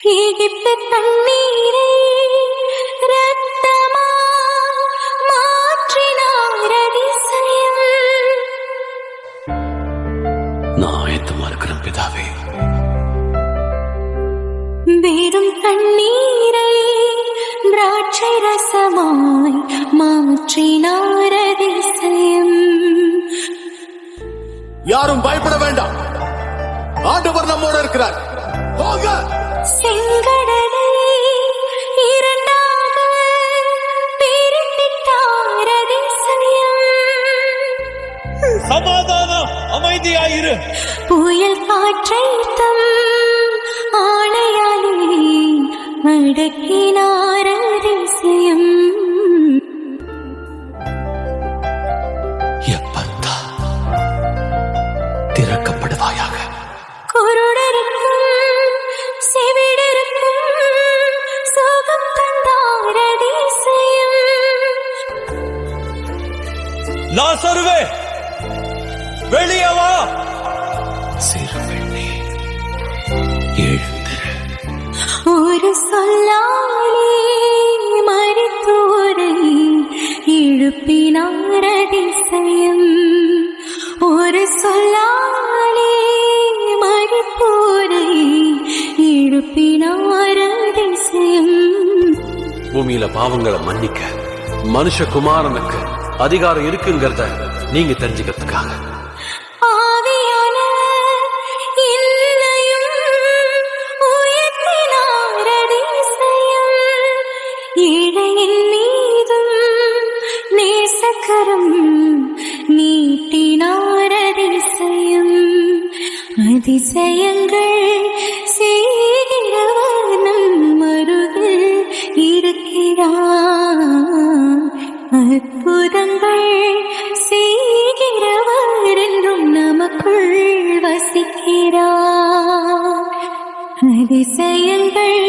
எகிப்து தண்ணீரை ரத்தமா மாற்றினார் அதிசயம். நான் ஆயத்தமா இருக்கிறேன் பிதாவே. வெறும் தண்ணீரை திராட்சை ரசமாய் மாற்றினார் அதிசயம். யாரும் பயப்பட வேண்டாம், ஆண்டவர் நம்மோட இருக்கிறார். போங்க. செங்கடலை இரண்டாக பிரித்திட்டார் அதிசயம். சமாதானம், அமைதியாயிரு. புயல் காற்றை தம் ஆணையாலே அடக்கினார் அதிசயம். எப்பத்தா திறக்கப்படுவாயாக. குருடருக்கும் செவிடருக்கும் சுகம் தந்தார் அதிசயம். லாசருவே, வெளியே வா. சிறுவெண்ணே, எழுந்திரு. ஒரு சொல்லாலே மரித்தோரை எழுப்பினார் அதிசயம். ஒரு சொல்லாலே மரித்தோரை எழுப்பினார் அதிசயம். பூமியில பாவங்களை மன்னிக்க மனுஷகுமாரனுக்கு அதிகாரம் இருக்குங்கிறத நீங்க தெரிஞ்சுக்கிறதுக்காக ஆவியானவர் என்னையும் உயர்த்தினார் அதிசயம். ஏழையின் மீதும் நேசக்கரம் நீட்டினார் அதிசயம். அதிசயங்கள் செய்கிறவர் நம் அருகில் இருக்கிறார். அற்புதங்கள் செய்கிறவர் என்றும் நமக்குள் வசிக்கிறார். அதிசயங்கள்